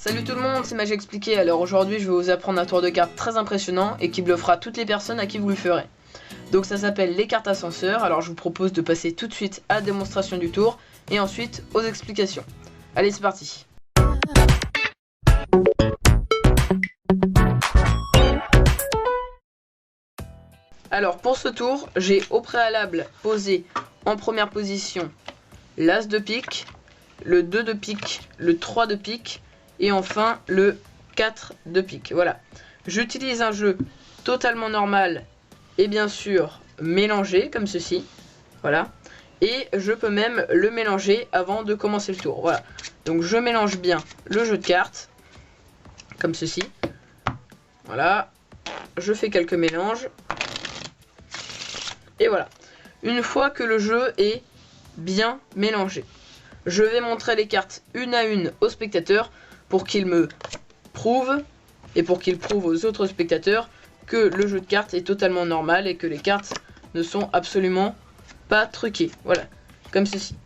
Salut tout le monde, c'est Magie Expliqué. Alors aujourd'hui je vais vous apprendre un tour de cartes très impressionnant et qui bluffera toutes les personnes à qui vous le ferez. Donc ça s'appelle les cartes ascenseurs. Alors je vous propose de passer tout de suite à la démonstration du tour et ensuite aux explications. Allez, c'est parti. Alors pour ce tour, j'ai au préalable posé en première position l'As de pique, le 2 de pique, le 3 de pique et enfin le 4 de pique. Voilà. J'utilise un jeu totalement normal et bien sûr mélangé comme ceci. Voilà. Et je peux même le mélanger avant de commencer le tour. Voilà. Donc je mélange bien le jeu de cartes comme ceci. Voilà. Je fais quelques mélanges. Et voilà. Une fois que le jeu est bien mélangé, je vais montrer les cartes une à une aux spectateurs pour qu'ils me prouvent et pour qu'ils prouvent aux autres spectateurs que le jeu de cartes est totalement normal et que les cartes ne sont absolument pas truquées. Voilà, comme ceci.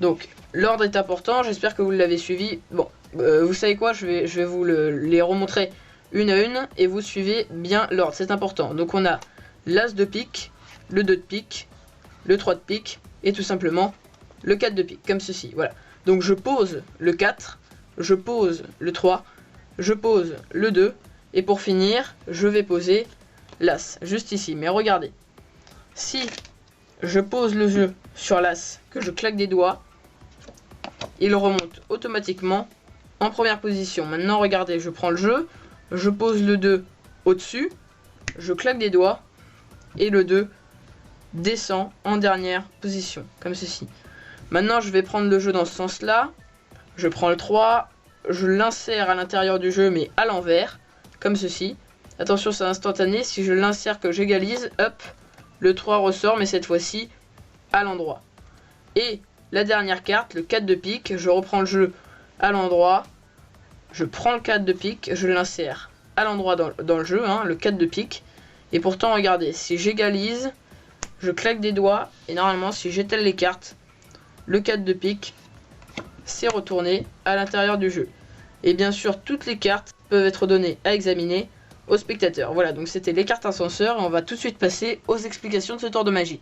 Donc, l'ordre est important, j'espère que vous l'avez suivi. Bon, vous savez quoi, je vais vous les remontrer une à une et vous suivez bien l'ordre, c'est important. Donc on a l'As de pique, le 2 de pique, le 3 de pique et tout simplement le 4 de pique, comme ceci. Voilà. Donc je pose le 4, je pose le 3, je pose le 2 et pour finir, je vais poser l'As, juste ici. Mais regardez, si je pose le jeu sur l'As, que je claque des doigts, il remonte automatiquement en première position. Maintenant, regardez, je prends le jeu, je pose le 2 au-dessus, je claque des doigts et le 2 descend en dernière position, comme ceci. Maintenant, je vais prendre le jeu dans ce sens-là. Je prends le 3, je l'insère à l'intérieur du jeu, mais à l'envers, comme ceci. Attention, c'est instantané. Si je l'insère, que j'égalise, hop, le 3 ressort, mais cette fois-ci à l'endroit. Et la dernière carte, le 4 de pique, je reprends le jeu à l'endroit. Je prends le 4 de pique, je l'insère à l'endroit dans le jeu, hein, le 4 de pique. Et pourtant, regardez, si j'égalise, je claque des doigts, et normalement, si j'étale les cartes, le 4 de pique s'est retourné à l'intérieur du jeu. Et bien sûr, toutes les cartes peuvent être données à examiner aux spectateurs. Voilà, donc c'était les cartes ascenseurs, et on va tout de suite passer aux explications de ce tour de magie.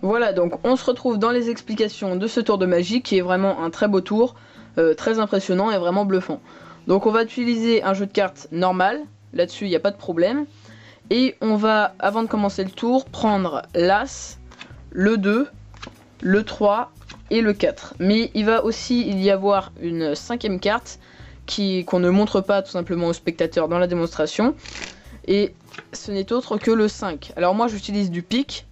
Voilà, donc on se retrouve dans les explications de ce tour de magie qui est vraiment un très beau tour, très impressionnant et vraiment bluffant. Donc on va utiliser un jeu de cartes normal, là-dessus il n'y a pas de problème. Et on va, avant de commencer le tour, prendre l'As, le 2, le 3 et le 4. Mais il va aussi y avoir une 5e carte qu'on ne montre pas tout simplement aux spectateurs dans la démonstration. Et ce n'est autre que le 5. Alors moi j'utilise du pique,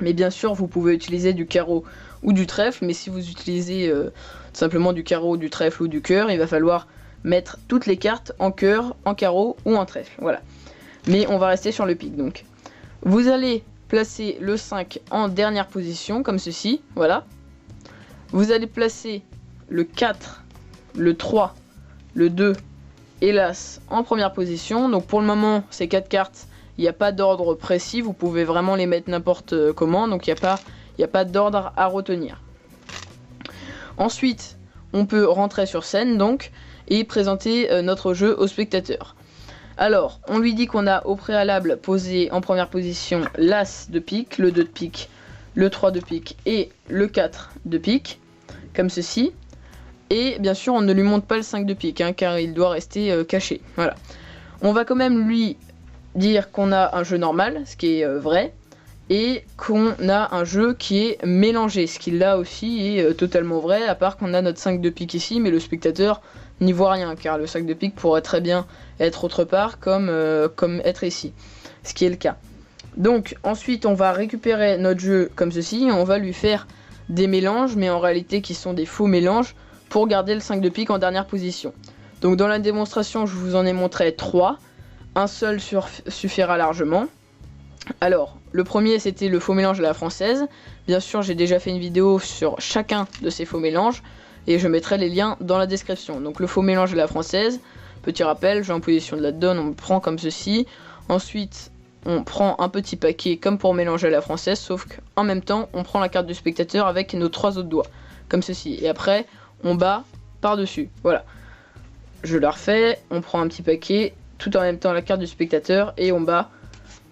mais bien sûr vous pouvez utiliser du carreau ou du trèfle. Mais si vous utilisez tout simplement du carreau, du trèfle ou du cœur, il va falloir mettre toutes les cartes en cœur, en carreau ou en trèfle. Voilà. Mais on va rester sur le pique donc. Vous allez placer le 5 en dernière position, comme ceci, voilà. Vous allez placer le 4, le 3, le 2 et l'As en première position. Donc pour le moment, ces 4 cartes, il n'y a pas d'ordre précis, vous pouvez vraiment les mettre n'importe comment, donc il n'y a pas d'ordre à retenir. Ensuite, on peut rentrer sur scène donc et présenter notre jeu aux spectateurs. Alors, on lui dit qu'on a au préalable posé en première position l'As de pique, le 2 de pique, le 3 de pique et le 4 de pique, comme ceci. Et bien sûr, on ne lui montre pas le 5 de pique, hein, car il doit rester caché. Voilà. On va quand même lui dire qu'on a un jeu normal, ce qui est vrai, et qu'on a un jeu qui est mélangé, ce qui là aussi est totalement vrai, à part qu'on a notre 5 de pique ici, mais le spectateur n'y voit rien, car le 5 de pique pourrait très bien être autre part, comme être ici, ce qui est le cas. Donc ensuite on va récupérer notre jeu comme ceci, et on va lui faire des mélanges, mais en réalité qui sont des faux mélanges, pour garder le 5 de pique en dernière position. Donc dans la démonstration je vous en ai montré 3, un seul suffira largement. Alors, le premier c'était le faux mélange à la française. Bien sûr, j'ai déjà fait une vidéo sur chacun de ces faux mélanges et je mettrai les liens dans la description. Donc le faux mélange à la française, petit rappel, je vais en position de la donne, on me prend comme ceci. Ensuite, on prend un petit paquet comme pour mélanger à la française, sauf qu'en même temps, on prend la carte du spectateur avec nos 3 autres doigts, comme ceci. Et après, on bat par-dessus. Voilà. Je la refais, on prend un petit paquet, tout en même temps la carte du spectateur, et on bat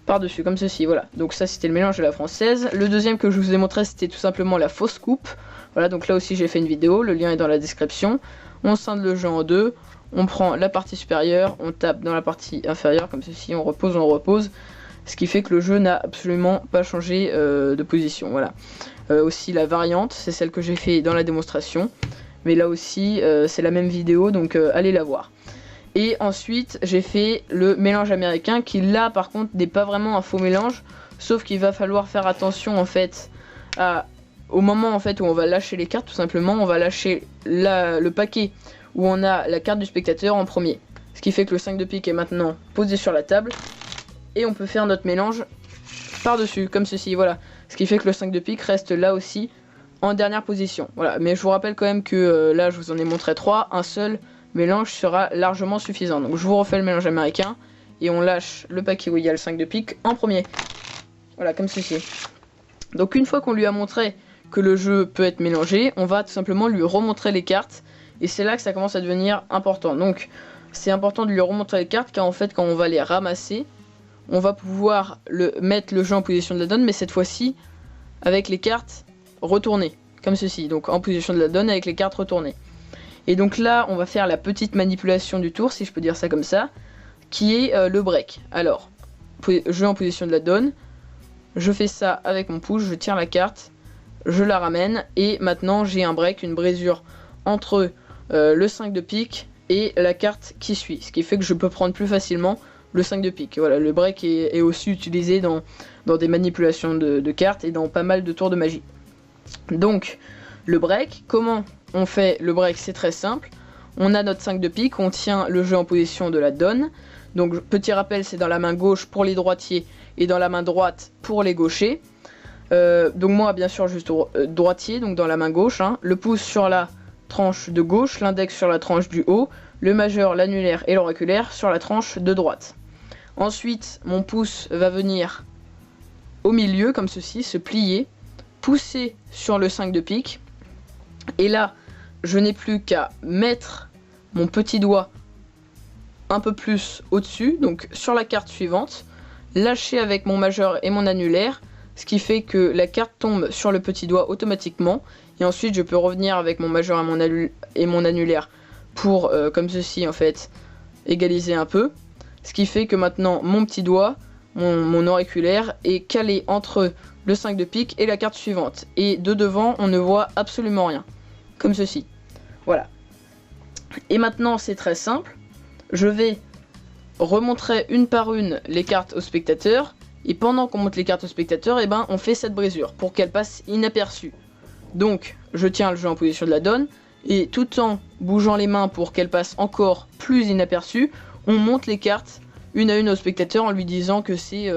par-dessus, comme ceci. Voilà. Donc ça, c'était le mélange à la française. Le deuxième que je vous ai montré, c'était tout simplement la fausse coupe. Voilà, donc là aussi, j'ai fait une vidéo, le lien est dans la description. On scinde le jeu en deux. On prend la partie supérieure, on tape dans la partie inférieure, comme ceci, on repose. Ce qui fait que le jeu n'a absolument pas changé de position. Voilà. Aussi la variante, c'est celle que j'ai fait dans la démonstration. Mais là aussi, c'est la même vidéo, donc allez la voir. Et ensuite, j'ai fait le mélange américain, qui là, par contre, n'est pas vraiment un faux mélange. Sauf qu'il va falloir faire attention, en fait, au moment en fait, où on va lâcher les cartes, tout simplement. On va lâcher le paquet où on a la carte du spectateur en premier. Ce qui fait que le 5 de pique est maintenant posé sur la table. Et on peut faire notre mélange par-dessus, comme ceci, voilà. Ce qui fait que le 5 de pique reste là aussi en dernière position. Voilà, mais je vous rappelle quand même que là, je vous en ai montré 3. Un seul mélange sera largement suffisant. Donc je vous refais le mélange américain. Et on lâche le paquet où il y a le 5 de pique en premier. Voilà, comme ceci. Donc une fois qu'on lui a montré que le jeu peut être mélangé, on va tout simplement lui remontrer les cartes. Et c'est là que ça commence à devenir important. Donc c'est important de lui remontrer les cartes, car en fait quand on va les ramasser, on va pouvoir mettre le jeu en position de la donne, mais cette fois-ci avec les cartes retournées, comme ceci. Donc en position de la donne avec les cartes retournées. Et donc là on va faire la petite manipulation du tour, si je peux dire ça comme ça, qui est le break. Alors, jeu en position de la donne, je fais ça avec mon pouce, je tire la carte, je la ramène, et maintenant j'ai un break, une brisure entre le 5 de pique et la carte qui suit, ce qui fait que je peux prendre plus facilement le 5 de pique. Voilà, le break est aussi utilisé dans des manipulations de cartes et dans pas mal de tours de magie. Donc le break, comment on fait le break? C'est très simple. On a notre 5 de pique, on tient le jeu en position de la donne. Donc petit rappel, c'est dans la main gauche pour les droitiers et dans la main droite pour les gauchers. Donc moi bien sûr juste droitier, donc dans la main gauche, hein. Le pouce sur la tranche de gauche, l'index sur la tranche du haut, le majeur, l'annulaire et l'auriculaire sur la tranche de droite. Ensuite, mon pouce va venir au milieu, comme ceci, se plier, pousser sur le 5 de pique. Et là, je n'ai plus qu'à mettre mon petit doigt un peu plus au-dessus, donc sur la carte suivante, lâcher avec mon majeur et mon annulaire, ce qui fait que la carte tombe sur le petit doigt automatiquement. Et ensuite, je peux revenir avec mon majeur et mon annulaire pour, comme ceci en fait, égaliser un peu. Ce qui fait que maintenant, mon petit doigt, mon auriculaire, est calé entre le 5 de pique et la carte suivante. Et de devant, on ne voit absolument rien. Comme ceci. Voilà. Et maintenant, c'est très simple. Je vais remontrer une par une les cartes au spectateur. Et pendant qu'on montre les cartes au spectateur, eh ben, on fait cette brisure pour qu'elle passe inaperçue. Donc, je tiens le jeu en position de la donne. Et tout en bougeant les mains pour qu'elle passe encore plus inaperçue, on monte les cartes une à une au spectateur en lui disant que c'est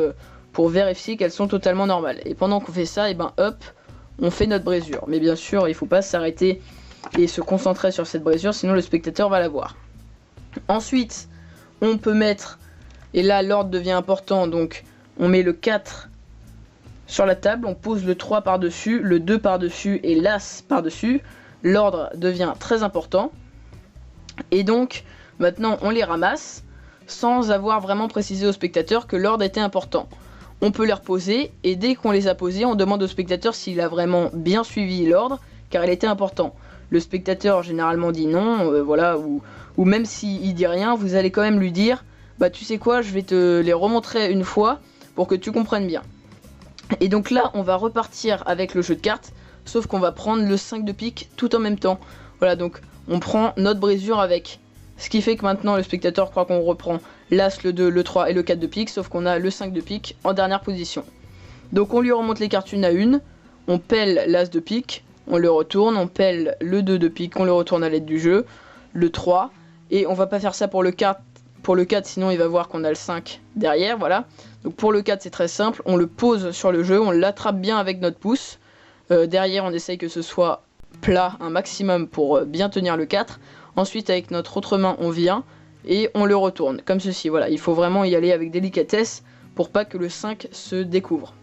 pour vérifier qu'elles sont totalement normales. Et pendant qu'on fait ça, et ben hop, on fait notre brisure. Mais bien sûr, il ne faut pas s'arrêter et se concentrer sur cette brisure, sinon le spectateur va la voir. Ensuite, on peut mettre, et là l'ordre devient important, donc on met le 4 sur la table, on pose le 3 par-dessus, le 2 par-dessus et l'As par-dessus. L'ordre devient très important. Et donc, maintenant on les ramasse sans avoir vraiment précisé au spectateur que l'ordre était important. On peut les reposer et dès qu'on les a posés, on demande au spectateur s'il a vraiment bien suivi l'ordre, car il était important. Le spectateur généralement dit non, voilà, ou même s'il dit rien, vous allez quand même lui dire bah tu sais quoi, je vais te les remontrer une fois pour que tu comprennes bien. Et donc là, on va repartir avec le jeu de cartes, sauf qu'on va prendre le 5 de pique tout en même temps. Voilà, donc on prend notre brisure avec. Ce qui fait que maintenant le spectateur croit qu'on reprend l'As, le 2, le 3 et le 4 de pique, sauf qu'on a le 5 de pique en dernière position. Donc on lui remonte les cartes une à une, on pèle l'As de pique, on le retourne, on pèle le 2 de pique, on le retourne à l'aide du jeu, le 3, et on va pas faire ça pour le 4, sinon il va voir qu'on a le 5 derrière, voilà. Donc pour le 4 c'est très simple, on le pose sur le jeu, on l'attrape bien avec notre pouce, derrière on essaye que ce soit plat un maximum pour bien tenir le 4, ensuite avec notre autre main on vient et on le retourne, comme ceci, voilà. Il faut vraiment y aller avec délicatesse pour pas que le 5 se découvre.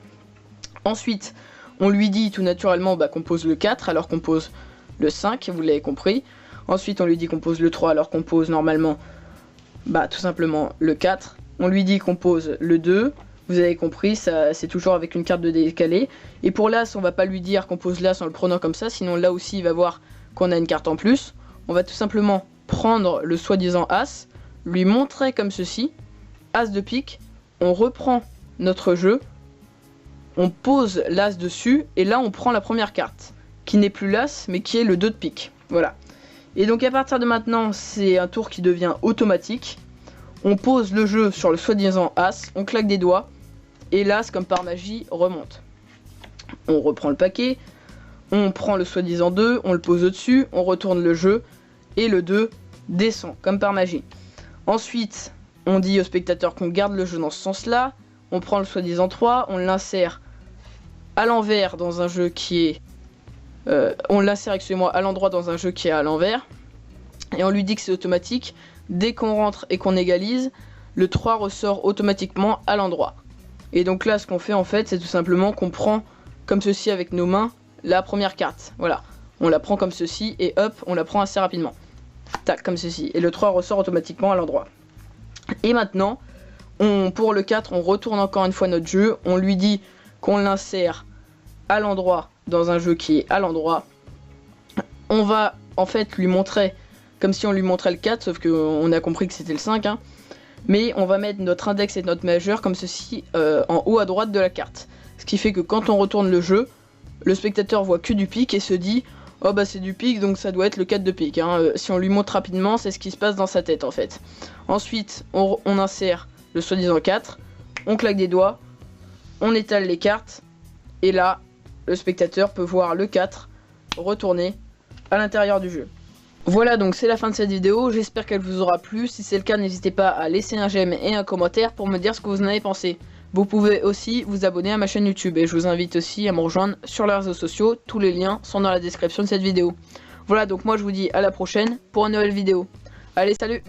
Ensuite, on lui dit tout naturellement qu'on pose le 4 alors qu'on pose le 5, vous l'avez compris. Ensuite, on lui dit qu'on pose le 3 alors qu'on pose normalement tout simplement le 4. On lui dit qu'on pose le 2, vous avez compris, ça c'est toujours avec une carte de décalé. Et pour l'As, on va pas lui dire qu'on pose l'As en le prenant comme ça, sinon là aussi il va voir qu'on a une carte en plus. On va tout simplement prendre le soi-disant As, lui montrer comme ceci, As de pique, on reprend notre jeu, on pose l'As dessus, et là on prend la première carte, qui n'est plus l'As, mais qui est le 2 de pique. Voilà. Et donc à partir de maintenant, c'est un tour qui devient automatique. On pose le jeu sur le soi-disant As, on claque des doigts, et l'As, comme par magie, remonte. On reprend le paquet, on prend le soi-disant 2, on le pose au-dessus, on retourne le jeu, et le 2 descend, comme par magie. Ensuite, on dit au spectateur qu'on garde le jeu dans ce sens-là, on prend le soi-disant 3, on l'insère à l'envers dans un jeu qui est... on l'insère, excusez-moi, à l'endroit dans un jeu qui est à l'envers, et on lui dit que c'est automatique. Dès qu'on rentre et qu'on égalise, le 3 ressort automatiquement à l'endroit. Et donc là, ce qu'on fait en fait, c'est tout simplement qu'on prend comme ceci avec nos mains la première carte. Voilà, on la prend comme ceci et hop, on la prend assez rapidement. Tac, comme ceci. Et le 3 ressort automatiquement à l'endroit. Et maintenant, pour le 4, on retourne encore une fois notre jeu. On lui dit qu'on l'insère à l'endroit dans un jeu qui est à l'endroit. On va en fait lui montrer comme si on lui montrait le 4, sauf qu'on a compris que c'était le 5. Hein. Mais on va mettre notre index et notre majeur comme ceci en haut à droite de la carte. Ce qui fait que quand on retourne le jeu, le spectateur voit que du pique et se dit « Oh bah c'est du pique donc ça doit être le 4 de pique. Hein. » Si on lui montre rapidement, c'est ce qui se passe dans sa tête en fait. Ensuite, on insère le soi-disant 4, on claque des doigts, on étale les cartes, et là, le spectateur peut voir le 4 retourner à l'intérieur du jeu. Voilà, donc c'est la fin de cette vidéo, j'espère qu'elle vous aura plu. Si c'est le cas, n'hésitez pas à laisser un j'aime et un commentaire pour me dire ce que vous en avez pensé. Vous pouvez aussi vous abonner à ma chaîne YouTube et je vous invite aussi à me rejoindre sur les réseaux sociaux, tous les liens sont dans la description de cette vidéo. Voilà, donc moi je vous dis à la prochaine pour une nouvelle vidéo. Allez, salut!